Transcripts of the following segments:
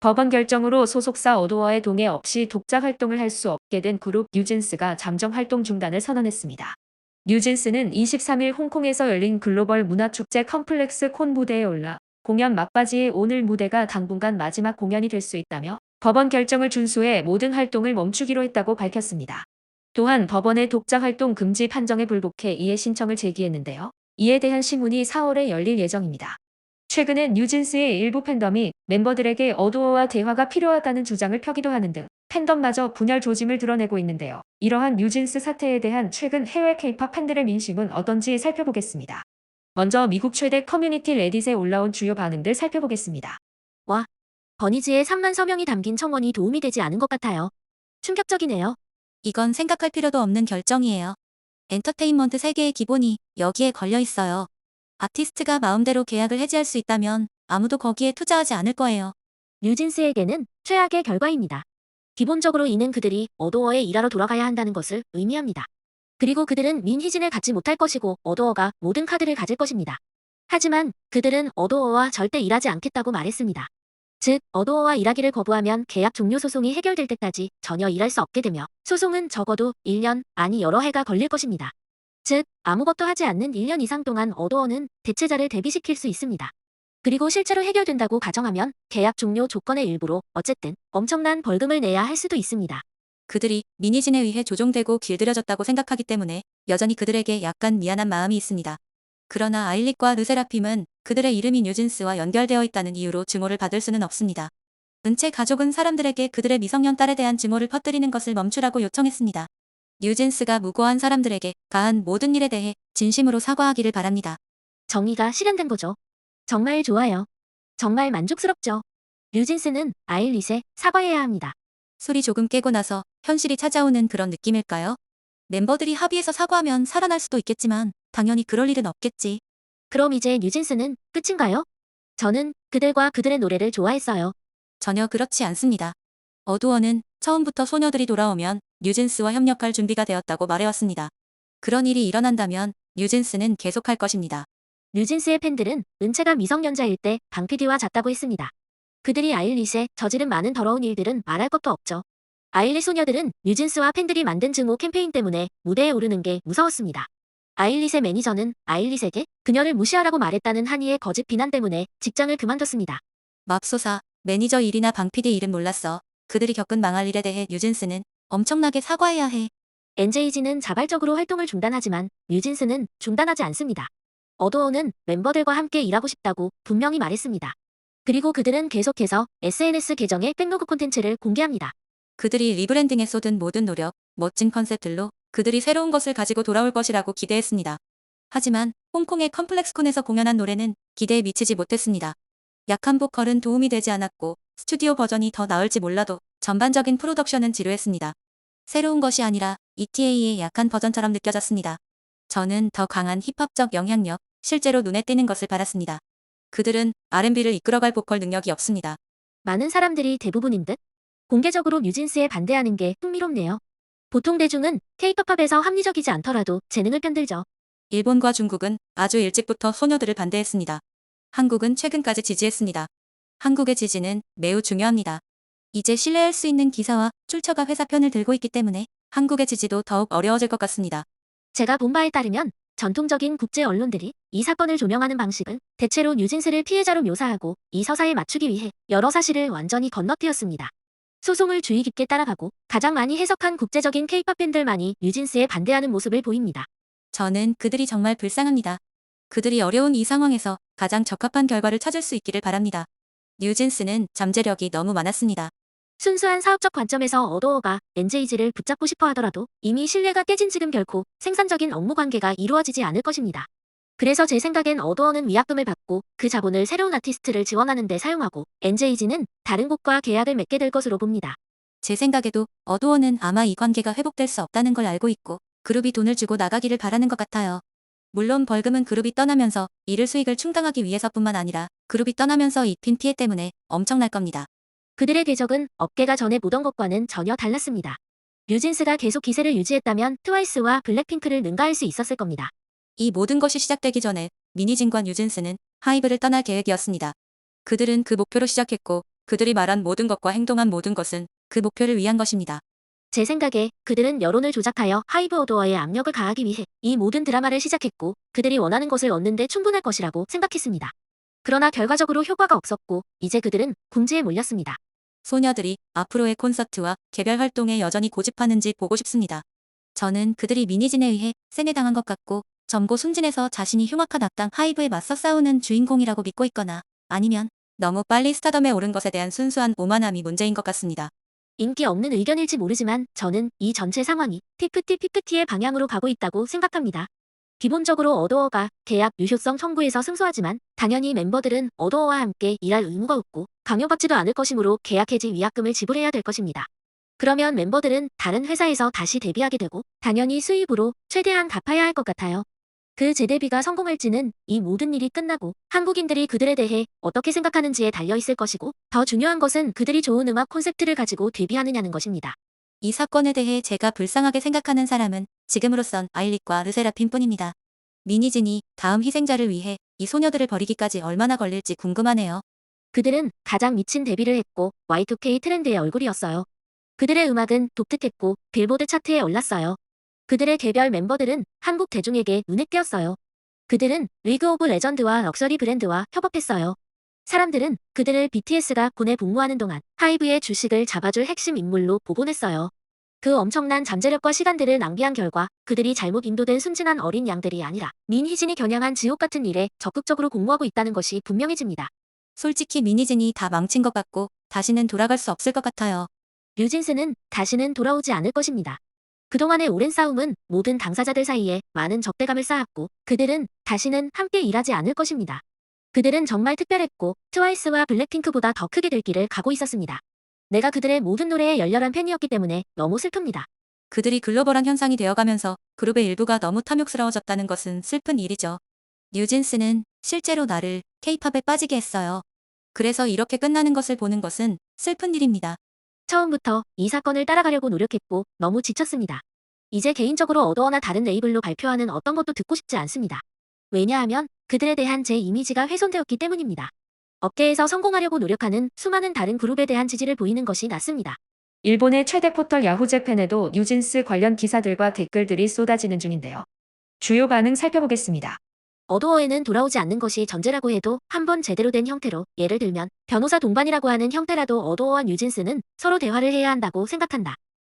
법원 결정으로 소속사 어도어의 동의 없이 독자 활동을 할 수 없게 된 그룹 뉴진스가 잠정 활동 중단을 선언했습니다. 뉴진스는 23일 홍콩에서 열린 글로벌 문화축제 컴플렉스 콘 무대에 올라 공연 막바지에 오늘 무대가 당분간 마지막 공연이 될 수 있다며 법원 결정을 준수해 모든 활동을 멈추기로 했다고 밝혔습니다. 또한 법원의 독자 활동 금지 판정에 불복해 이해 신청을 제기했는데요. 이에 대한 심문이 4월에 열릴 예정입니다. 최근엔 뉴진스의 일부 팬덤이 멤버들에게 어두어와 대화가 필요하다는 주장을 펴기도 하는 등 팬덤마저 분열 조짐을 드러내고 있는데요. 이러한 뉴진스 사태에 대한 최근 해외 케이팝 팬들의 민심은 어떤지 살펴보겠습니다. 먼저 미국 최대 커뮤니티 레딧에 올라온 주요 반응들 살펴보겠습니다. 와, 버니즈의 3만 서명이 담긴 청원이 도움이 되지 않은 것 같아요. 충격적이네요. 이건 생각할 필요도 없는 결정이에요. 엔터테인먼트 세계의 기본이 여기에 걸려 있어요. 아티스트가 마음대로 계약을 해지할 수 있다면 아무도 거기에 투자하지 않을 거예요. 뉴진스에게는 최악의 결과입니다. 기본적으로 이는 그들이 어도어에 일하러 돌아가야 한다는 것을 의미합니다. 그리고 그들은 민희진을 갖지 못할 것이고 어도어가 모든 카드를 가질 것입니다. 하지만 그들은 어도어와 절대 일하지 않겠다고 말했습니다. 즉, 어도어와 일하기를 거부하면 계약 종료 소송이 해결될 때까지 전혀 일할 수 없게 되며 소송은 적어도 1년, 아니 여러 해가 걸릴 것입니다. 즉, 아무것도 하지 않는 1년 이상 동안 어도어는 대체자를 대비시킬 수 있습니다. 그리고 실제로 해결된다고 가정하면 계약 종료 조건의 일부로 어쨌든 엄청난 벌금을 내야 할 수도 있습니다. 그들이 민희진에 의해 조종되고 길들여졌다고 생각하기 때문에 여전히 그들에게 약간 미안한 마음이 있습니다. 그러나 아일릿과 르세라핌은 그들의 이름이 뉴진스와 연결되어 있다는 이유로 증오를 받을 수는 없습니다. 은채 가족은 사람들에게 그들의 미성년 딸에 대한 증오를 퍼뜨리는 것을 멈추라고 요청했습니다. 뉴진스가 무고한 사람들에게 가한 모든 일에 대해 진심으로 사과하기를 바랍니다. 정의가 실현된 거죠. 정말 좋아요. 정말 만족스럽죠. 뉴진스는 아일릿에 사과해야 합니다. 술이 조금 깨고 나서 현실이 찾아오는 그런 느낌일까요? 멤버들이 합의해서 사과하면 살아날 수도 있겠지만 당연히 그럴 일은 없겠지. 그럼 이제 뉴진스는 끝인가요? 저는 그들과 그들의 노래를 좋아했어요. 전혀 그렇지 않습니다. 어두어는 처음부터 소녀들이 돌아오면 뉴진스와 협력할 준비가 되었다고 말해왔습니다. 그런 일이 일어난다면 뉴진스는 계속할 것입니다. 뉴진스의 팬들은 은채가 미성년자일 때 방PD와 잤다고 했습니다. 그들이 아일릿에 저지른 많은 더러운 일들은 말할 것도 없죠. 아일릿 소녀들은 뉴진스와 팬들이 만든 증오 캠페인 때문에 무대에 오르는 게 무서웠습니다. 아일릿의 매니저는 아일릿에게 그녀를 무시하라고 말했다는 한이의 거짓 비난 때문에 직장을 그만뒀습니다. 맙소사, 매니저 일이나 방PD 일은 몰랐어. 그들이 겪은 망할 일에 대해 뉴진스는 엄청나게 사과해야 해. NJG는 자발적으로 활동을 중단하지만 뉴진스는 중단하지 않습니다. 어도어는 멤버들과 함께 일하고 싶다고 분명히 말했습니다. 그리고 그들은 계속해서 SNS 계정에 백로그 콘텐츠를 공개합니다. 그들이 리브랜딩에 쏟은 모든 노력, 멋진 컨셉들로 그들이 새로운 것을 가지고 돌아올 것이라고 기대했습니다. 하지만 홍콩의 컴플렉스콘에서 공연한 노래는 기대에 미치지 못했습니다. 약한 보컬은 도움이 되지 않았고 스튜디오 버전이 더 나을지 몰라도 전반적인 프로덕션은 지루했습니다. 새로운 것이 아니라 ETA의 약한 버전처럼 느껴졌습니다. 저는 더 강한 힙합적 영향력, 실제로 눈에 띄는 것을 바랐습니다. 그들은 R&B를 이끌어갈 보컬 능력이 없습니다. 많은 사람들이 대부분인 듯 공개적으로 뉴진스에 반대하는 게 흥미롭네요. 보통 대중은 K-팝에서 합리적이지 않더라도 재능을 편들죠. 일본과 중국은 아주 일찍부터 소녀들을 반대했습니다. 한국은 최근까지 지지했습니다. 한국의 지지는 매우 중요합니다. 이제 신뢰할 수 있는 기사와 출처가 회사 편을 들고 있기 때문에 한국의 지지도 더욱 어려워질 것 같습니다. 제가 본 바에 따르면 전통적인 국제 언론들이 이 사건을 조명하는 방식은 대체로 뉴진스를 피해자로 묘사하고 이 서사에 맞추기 위해 여러 사실을 완전히 건너뛰었습니다. 소송을 주의 깊게 따라가고 가장 많이 해석한 국제적인 K-팝 팬들만이 뉴진스에 반대하는 모습을 보입니다. 저는 그들이 정말 불쌍합니다. 그들이 어려운 이 상황에서 가장 적합한 결과를 찾을 수 있기를 바랍니다. 뉴진스는 잠재력이 너무 많았습니다. 순수한 사업적 관점에서 어도어가 NJG를 붙잡고 싶어 하더라도 이미 신뢰가 깨진 지금 결코 생산적인 업무 관계가 이루어지지 않을 것입니다. 그래서 제 생각엔 어도어는 위약금을 받고 그 자본을 새로운 아티스트를 지원하는 데 사용하고 NJG는 다른 곳과 계약을 맺게 될 것으로 봅니다. 제 생각에도 어두어는 아마 이 관계가 회복될 수 없다는 걸 알고 있고 그룹이 돈을 주고 나가기를 바라는 것 같아요. 물론 벌금은 그룹이 떠나면서 잃을 수익을 충당하기 위해서뿐만 아니라 그룹이 떠나면서 입힌 피해 때문에 엄청날 겁니다. 그들의 궤적은 업계가 전에 보던 것과는 전혀 달랐습니다. 뉴진스가 계속 기세를 유지했다면 트와이스와 블랙핑크를 능가할 수 있었을 겁니다. 이 모든 것이 시작되기 전에 민희진과 뉴진스는 하이브를 떠날 계획이었습니다. 그들은 그 목표로 시작했고 그들이 말한 모든 것과 행동한 모든 것은 그 목표를 위한 것입니다. 제 생각에 그들은 여론을 조작하여 하이브 오더어에 압력을 가하기 위해 이 모든 드라마를 시작했고 그들이 원하는 것을 얻는데 충분할 것이라고 생각했습니다. 그러나 결과적으로 효과가 없었고 이제 그들은 궁지에 몰렸습니다. 소녀들이 앞으로의 콘서트와 개별 활동에 여전히 고집하는지 보고 싶습니다. 저는 그들이 미니진에 의해 세뇌당한 것 같고 점고 순진해서 자신이 흉악한 악당 하이브에 맞서 싸우는 주인공이라고 믿고 있거나 아니면 너무 빨리 스타덤에 오른 것에 대한 순수한 오만함이 문제인 것 같습니다. 인기 없는 의견일지 모르지만 저는 이 전체 상황이 피프티의 방향으로 가고 있다고 생각합니다. 기본적으로 어도어가 계약 유효성 청구에서 승소하지만 당연히 멤버들은 어도어와 함께 일할 의무가 없고 강요받지도 않을 것이므로 계약 해지 위약금을 지불해야 될 것입니다. 그러면 멤버들은 다른 회사에서 다시 데뷔하게 되고 당연히 수입으로 최대한 갚아야 할 것 같아요. 그 재데뷔가 성공할지는 이 모든 일이 끝나고 한국인들이 그들에 대해 어떻게 생각하는지에 달려있을 것이고 더 중요한 것은 그들이 좋은 음악 콘셉트를 가지고 데뷔하느냐는 것입니다. 이 사건에 대해 제가 불쌍하게 생각하는 사람은 지금으로선 아일릿과 르세라핌 뿐입니다. 미니진이 다음 희생자를 위해 이 소녀들을 버리기까지 얼마나 걸릴지 궁금하네요. 그들은 가장 미친 데뷔를 했고 Y2K 트렌드의 얼굴이었어요. 그들의 음악은 독특했고 빌보드 차트에 올랐어요. 그들의 개별 멤버들은 한국 대중에게 눈에 띄었어요. 그들은 리그 오브 레전드와 럭셔리 브랜드와 협업했어요. 사람들은 그들을 BTS가 군에 복무하는 동안 하이브의 주식을 잡아줄 핵심 인물로 보곤했어요. 그 엄청난 잠재력과 시간들을 낭비한 결과 그들이 잘못 인도된 순진한 어린 양들이 아니라 민희진이 겨냥한 지옥 같은 일에 적극적으로 공모하고 있다는 것이 분명해집니다. 솔직히 미니진이 다 망친 것 같고 다시는 돌아갈 수 없을 것 같아요. 류진스는 다시는 돌아오지 않을 것입니다. 그동안의 오랜 싸움은 모든 당사자들 사이에 많은 적대감을 쌓았고 그들은 다시는 함께 일하지 않을 것입니다. 그들은 정말 특별했고 트와이스와 블랙핑크보다 더 크게 될 길을 가고 있었습니다. 내가 그들의 모든 노래에 열렬한 팬이었기 때문에 너무 슬픕니다. 그들이 글로벌한 현상이 되어가면서 그룹의 일부가 너무 탐욕스러워졌다는 것은 슬픈 일이죠. 뉴진스는 실제로 나를 케이팝에 빠지게 했어요. 그래서 이렇게 끝나는 것을 보는 것은 슬픈 일입니다. 처음부터 이 사건을 따라가려고 노력했고 너무 지쳤습니다. 이제 개인적으로 어도어나 다른 레이블로 발표하는 어떤 것도 듣고 싶지 않습니다. 왜냐하면 그들에 대한 제 이미지가 훼손되었기 때문입니다. 업계에서 성공하려고 노력하는 수많은 다른 그룹에 대한 지지를 보이는 것이 낫습니다. 일본의 최대 포털 야후재팬에도 뉴진스 관련 기사들과 댓글들이 쏟아지는 중인데요. 주요 반응 살펴보겠습니다. 어도어에는 돌아오지 않는 것이 전제라고 해도 한번 제대로 된 형태로 예를 들면 변호사 동반이라고 하는 형태라도 어도어와 뉴진스는 서로 대화를 해야 한다고 생각한다.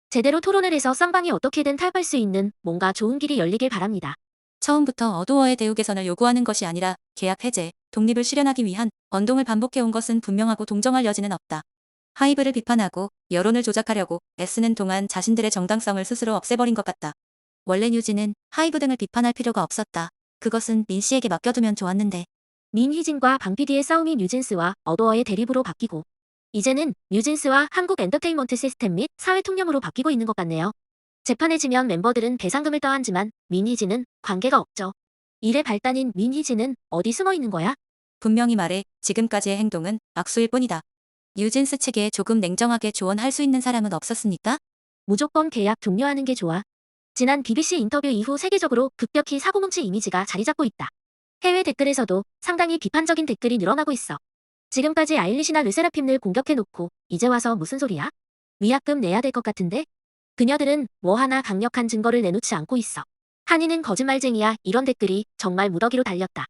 제대로 토론을 해서 쌍방이 어떻게든 타협할 수 있는 뭔가 좋은 길이 열리길 바랍니다. 처음부터 어도어의 대우 개선을 요구하는 것이 아니라 계약 해제, 독립을 실현하기 위한 언동을 반복해온 것은 분명하고 동정할 여지는 없다. 하이브를 비판하고 여론을 조작하려고 애쓰는 동안 자신들의 정당성을 스스로 없애버린 것 같다. 원래 뉴진은 하이브 등을 비판할 필요가 없었다. 그것은 민 씨에게 맡겨두면 좋았는데. 민희진과 방PD의 싸움이 뉴진스와 어도어의 대립으로 바뀌고 이제는 뉴진스와 한국 엔터테인먼트 시스템 및 사회 통념으로 바뀌고 있는 것 같네요. 재판에 지면 멤버들은 배상금을 떠안지만 민희진은 관계가 없죠. 일의 발단인 민희진은 어디 숨어 있는 거야? 분명히 말해 지금까지의 행동은 악수일 뿐이다. 뉴진스 측에 조금 냉정하게 조언할 수 있는 사람은 없었습니까? 무조건 계약 종료하는 게 좋아. 지난 BBC 인터뷰 이후 세계적으로 급격히 사고뭉치 이미지가 자리 잡고 있다. 해외 댓글에서도 상당히 비판적인 댓글이 늘어나고 있어. 지금까지 아일리시나 르세라핌을 공격해놓고 이제 와서 무슨 소리야? 위약금 내야 될 것 같은데? 그녀들은 뭐 하나 강력한 증거를 내놓지 않고 있어. 한이는 거짓말쟁이야. 이런 댓글이 정말 무더기로 달렸다.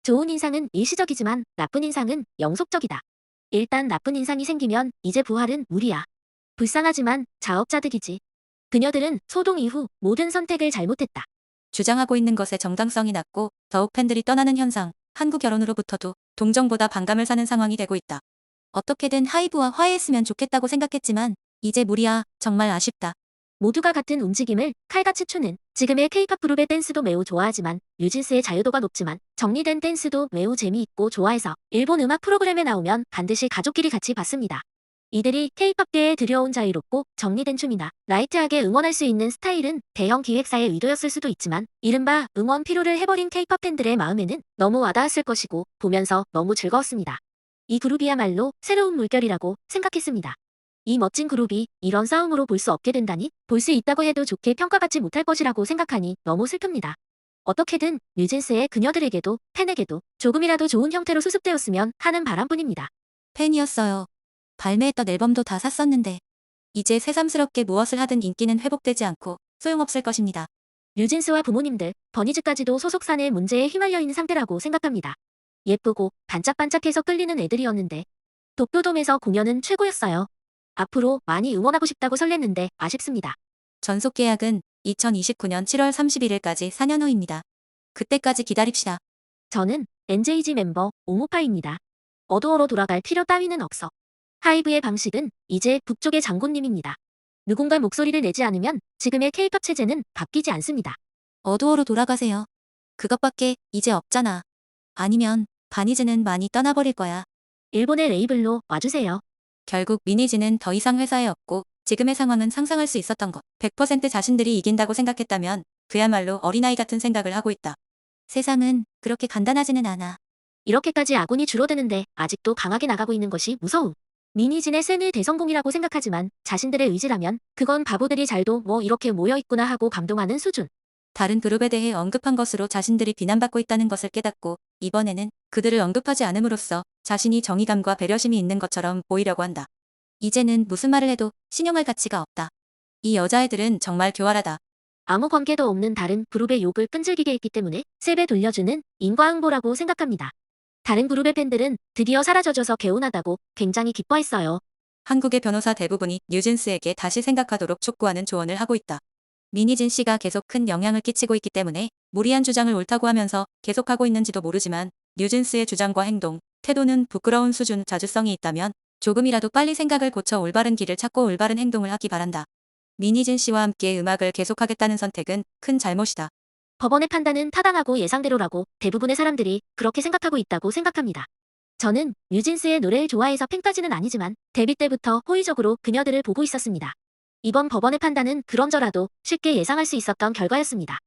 좋은 인상은 일시적이지만 나쁜 인상은 영속적이다. 일단 나쁜 인상이 생기면 이제 부활은 무리야. 불쌍하지만 자업자득이지. 그녀들은 소동 이후 모든 선택을 잘못했다. 주장하고 있는 것에 정당성이 낮고 더욱 팬들이 떠나는 현상, 한국 여론으로부터도 동정보다 반감을 사는 상황이 되고 있다. 어떻게든 하이브와 화해했으면 좋겠다고 생각했지만 이제 무리야. 정말 아쉽다. 모두가 같은 움직임을 칼같이 추는 지금의 K-팝 그룹의 댄스도 매우 좋아하지만 뉴진스의 자유도가 높지만 정리된 댄스도 매우 재미있고 좋아해서 일본 음악 프로그램에 나오면 반드시 가족끼리 같이 봤습니다. 이들이 K-팝계에 들여온 자유롭고 정리된 춤이나 라이트하게 응원할 수 있는 스타일은 대형 기획사의 의도였을 수도 있지만 이른바 응원 피로를 해버린 K-팝 팬들의 마음에는 너무 와닿았을 것이고 보면서 너무 즐거웠습니다. 이 그룹이야말로 새로운 물결이라고 생각했습니다. 이 멋진 그룹이 이런 싸움으로 볼 수 없게 된다니 볼 수 있다고 해도 좋게 평가받지 못할 것이라고 생각하니 너무 슬픕니다. 어떻게든 뉴진스의 그녀들에게도 팬에게도 조금이라도 좋은 형태로 수습되었으면 하는 바람뿐입니다. 팬이었어요. 발매했던 앨범도 다 샀었는데 이제 새삼스럽게 무엇을 하든 인기는 회복되지 않고 소용없을 것입니다. 뉴진스와 부모님들, 버니즈까지도 소속사 내 문제에 휘말려 있는 상태라고 생각합니다. 예쁘고 반짝반짝해서 끌리는 애들이었는데 도쿄돔에서 공연은 최고였어요. 앞으로 많이 응원하고 싶다고 설렜는데 아쉽습니다. 전속 계약은 2029년 7월 31일까지 4년 후입니다. 그때까지 기다립시다. 저는 NJG 멤버 옹우파입니다. 어도어로 돌아갈 필요 따위는 없어. 하이브의 방식은 이제 북쪽의 장군님입니다. 누군가 목소리를 내지 않으면 지금의 K-팝 체제는 바뀌지 않습니다. 어도어로 돌아가세요. 그것밖에 이제 없잖아. 아니면 바니즈는 많이 떠나버릴 거야. 일본의 레이블로 와주세요. 결국 미니지는 더 이상 회사에 없고 지금의 상황은 상상할 수 있었던 것. 100% 자신들이 이긴다고 생각했다면 그야말로 어린아이 같은 생각을 하고 있다. 세상은 그렇게 간단하지는 않아. 이렇게까지 아군이 줄어드는데 아직도 강하게 나가고 있는 것이 무서움. 미니진의 쌤을 대성공이라고 생각하지만 자신들의 의지라면 그건 바보들이 잘도 뭐 이렇게 모여있구나 하고 감동하는 수준. 다른 그룹에 대해 언급한 것으로 자신들이 비난받고 있다는 것을 깨닫고 이번에는 그들을 언급하지 않음으로써 자신이 정의감과 배려심이 있는 것처럼 보이려고 한다. 이제는 무슨 말을 해도 신용할 가치가 없다. 이 여자애들은 정말 교활하다. 아무 관계도 없는 다른 그룹의 욕을 끈질기게 했기 때문에 세배 돌려주는 인과응보라고 생각합니다. 다른 그룹의 팬들은 드디어 사라져줘서 개운하다고 굉장히 기뻐했어요. 한국의 변호사 대부분이 뉴진스에게 다시 생각하도록 촉구하는 조언을 하고 있다. 미니진 씨가 계속 큰 영향을 끼치고 있기 때문에 무리한 주장을 옳다고 하면서 계속하고 있는지도 모르지만 뉴진스의 주장과 행동, 태도는 부끄러운 수준 자주성이 있다면 조금이라도 빨리 생각을 고쳐 올바른 길을 찾고 올바른 행동을 하기 바란다. 미니진 씨와 함께 음악을 계속하겠다는 선택은 큰 잘못이다. 법원의 판단은 타당하고 예상대로라고 대부분의 사람들이 그렇게 생각하고 있다고 생각합니다. 저는 뉴진스의 노래를 좋아해서 팬까지는 아니지만 데뷔 때부터 호의적으로 그녀들을 보고 있었습니다. 이번 법원의 판단은 그런저라도 쉽게 예상할 수 있었던 결과였습니다.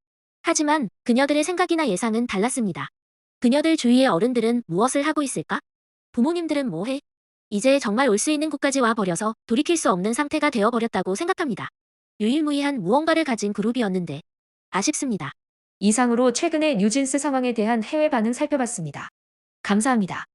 하지만 그녀들의 생각이나 예상은 달랐습니다. 그녀들 주위의 어른들은 무엇을 하고 있을까? 부모님들은 뭐해? 이제 정말 올 수 있는 곳까지 와버려서 돌이킬 수 없는 상태가 되어버렸다고 생각합니다. 유일무이한 무언가를 가진 그룹이었는데 아쉽습니다. 이상으로 최근의 뉴진스 상황에 대한 해외 반응 살펴봤습니다. 감사합니다.